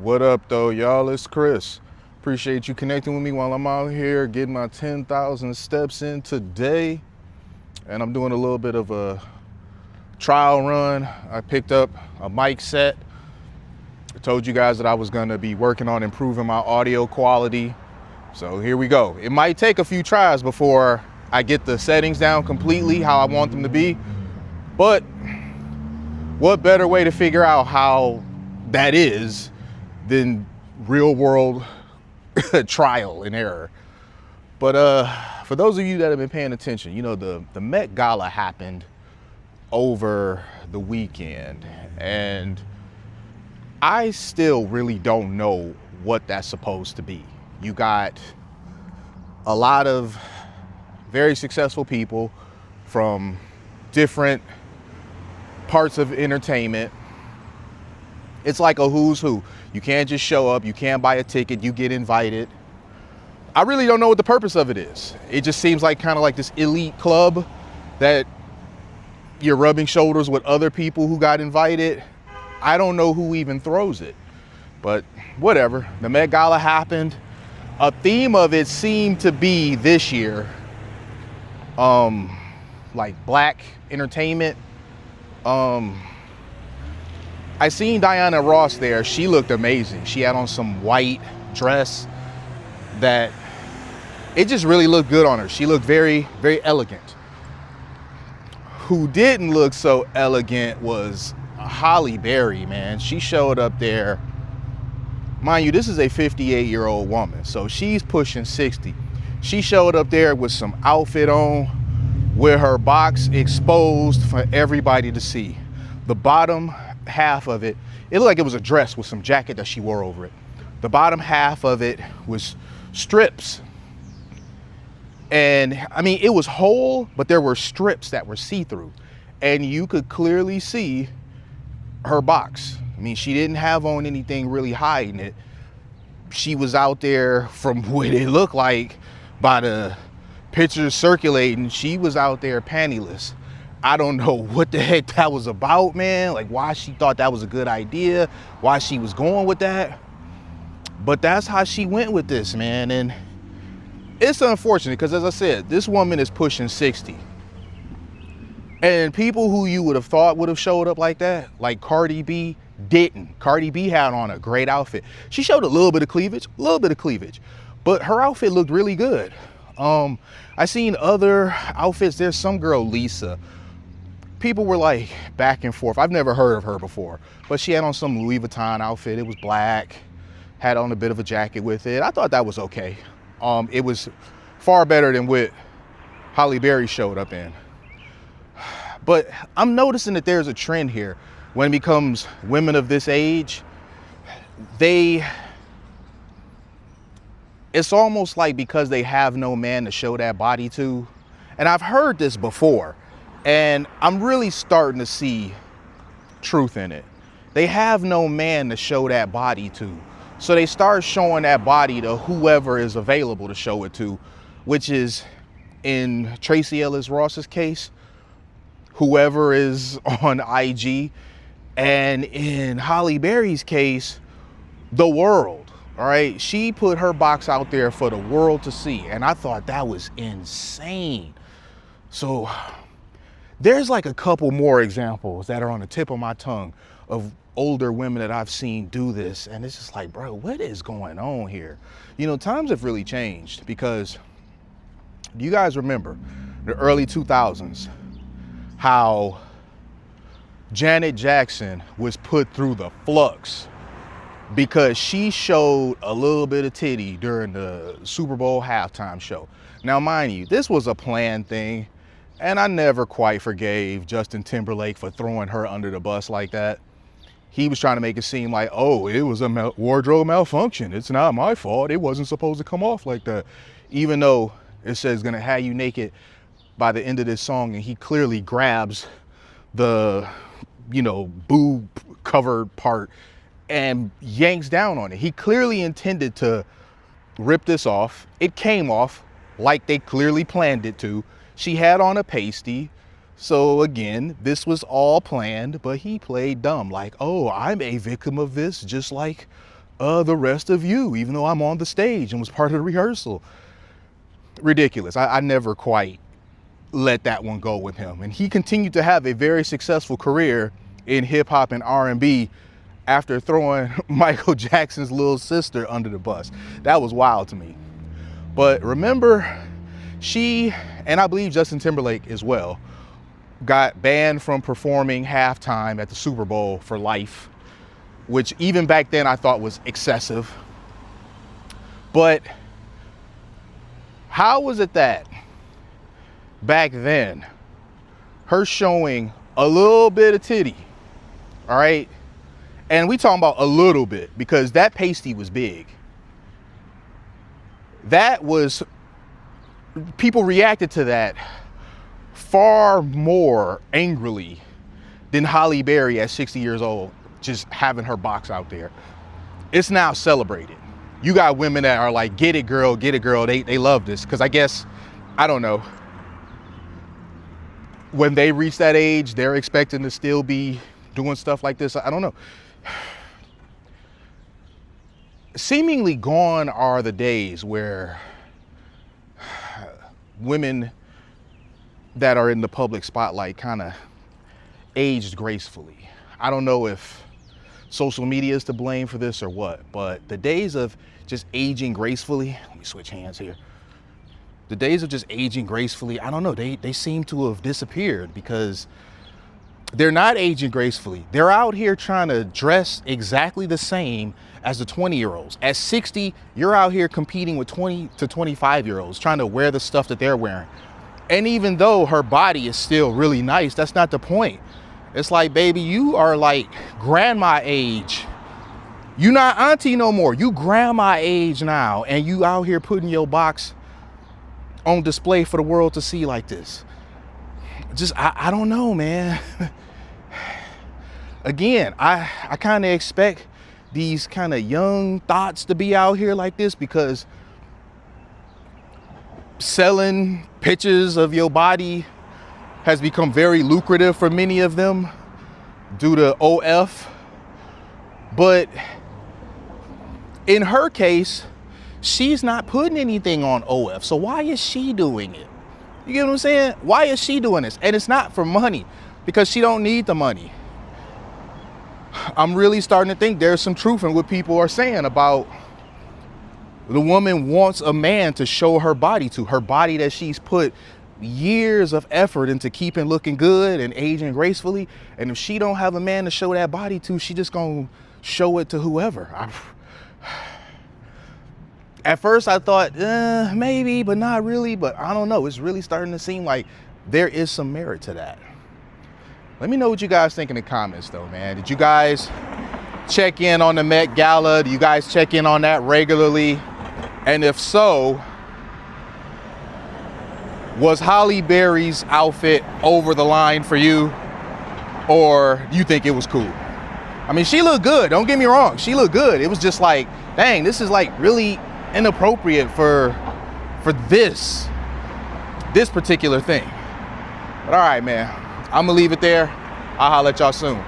What up though, y'all? It's Chris. Appreciate you connecting with me while I'm out here getting my 10,000 steps in today. And I'm doing a little bit of a trial run. I picked up a mic set. I told you guys that I was gonna be working on improving my audio quality. So here we go. It might take a few tries before I get the settings down completely how I want them to be. But what better way to figure out how that is than real world trial and error. But for those of you that have been paying attention, you know, the Met Gala happened over the weekend, and I still really don't know what that's supposed to be. You got a lot of very successful people from different parts of entertainment. It's like a who's who. You can't just show up, you can't buy a ticket, you get invited. I really don't know what the purpose of it is. It just seems like kind of like this elite club that you're rubbing shoulders with other people who got invited. I don't know who even throws it, but whatever. The Met Gala happened. A theme of it seemed to be this year, like black entertainment. I seen Diana Ross there. She looked amazing. She had on some white dress that it just really looked good on her. She looked very, very elegant. Who didn't look so elegant was Halle Berry, man. She showed up there. Mind you, this is a 58-year-old woman, so she's pushing 60. She showed up there with some outfit on, with her box exposed for everybody to see. The bottom half of it, it looked like it was a dress with some jacket that she wore over it. The bottom half of it was strips. And I mean, it was whole, but there were strips that were see-through. And you could clearly see her box. I mean, she didn't have on anything really hiding it. She was out there, from what it looked like by the pictures circulating, she was out there pantyless. I don't know what the heck that was about, man. Like why she thought that was a good idea, why she was going with that. But that's how she went with this, man. And it's unfortunate because, as I said, this woman is pushing 60. And people who you would have thought would have showed up like that, like Cardi B, didn't. Cardi B had on a great outfit. She showed a little bit of cleavage, but her outfit looked really good. I seen other outfits. There's some girl, Lisa. People were like back and forth. I've never heard of her before, but she had on some Louis Vuitton outfit. It was black, had on a bit of a jacket with it. I thought that was okay. It was far better than what Halle Berry showed up in. But I'm noticing that there's a trend here. When it becomes women of this age, it's almost like because they have no man to show that body to. And I've heard this before, and I'm really starting to see truth in it. They have no man to show that body to. So they start showing that body to whoever is available to show it to, which is, in Tracee Ellis Ross's case, whoever is on IG. And in Halle Berry's case, the world. All right, she put her box out there for the world to see, and I thought that was insane. So there's like a couple more examples that are on the tip of my tongue of older women that I've seen do this, and it's just like, bro, what is going on here? You know, times have really changed, because do you guys remember the early 2000s how Janet Jackson was put through the flux because she showed a little bit of titty during the Super Bowl halftime show? Now, mind you, this was a planned thing, and I never quite forgave Justin Timberlake for throwing her under the bus like that. He was trying to make it seem like, oh, it was a wardrobe malfunction. It's not my fault. It wasn't supposed to come off like that. Even though it says gonna have you naked by the end of this song, and he clearly grabs the, you know, boob covered part and yanks down on it. He clearly intended to rip this off. It came off like they clearly planned it to. She had on a pasty. So again, this was all planned, but he played dumb. Like, oh, I'm a victim of this, just like the rest of you, even though I'm on the stage and was part of the rehearsal. Ridiculous. I never quite let that one go with him. And he continued to have a very successful career in hip hop and R&B after throwing Michael Jackson's little sister under the bus. That was wild to me. But remember, she, and I believe Justin Timberlake as well, got banned from performing halftime at the Super Bowl for life, which even back then I thought was excessive. But how was it that back then, her showing a little bit of titty, all right? And we talking about a little bit because that pasty was big. That was, people reacted to that far more angrily than Halle Berry at 60 years old, just having her box out there. It's now celebrated. You got women that are like, get it, girl, get it, girl. They love this. Because I guess, I don't know, when they reach that age, they're expecting to still be doing stuff like this. I don't know. Seemingly gone are the days where women that are in the public spotlight kind of aged gracefully. I don't know if social media is to blame for this or what, but the days of just aging gracefully, let me switch hands here. The days of just aging gracefully, I don't know, they seem to have disappeared because they're not aging gracefully. They're out here trying to dress exactly the same as the 20-year-olds. At 60, you're out here competing with 20 to 25-year-olds, trying to wear the stuff that they're wearing. And even though her body is still really nice, that's not the point. It's like, baby, you are like grandma age. You not auntie no more. You grandma age now, and you out here putting your box on display for the world to see like this. Just, I don't know, man. Again, I kind of expect these kind of young thoughts to be out here like this because selling pictures of your body has become very lucrative for many of them due to OF. But in her case, she's not putting anything on OF. So why is she doing it? You get what I'm saying? Why is she doing this? And it's not for money because she don't need the money. I'm really starting to think there's some truth in what people are saying about the woman wants a man to show her body to, her body that she's put years of effort into keeping looking good and aging gracefully. And if she don't have a man to show that body to, she just gonna show it to whoever. At first I thought, maybe, but not really. But I don't know. It's really starting to seem like there is some merit to that. Let me know what you guys think in the comments though, man. Did you guys check in on the Met Gala? Do you guys check in on that regularly? And if so, was Halle Berry's outfit over the line for you? Or do you think it was cool? I mean, she looked good. Don't get me wrong. She looked good. It was just like, dang, this is like really inappropriate for this particular thing. But all right, man, I'm gonna leave it there. I'll holler at y'all soon.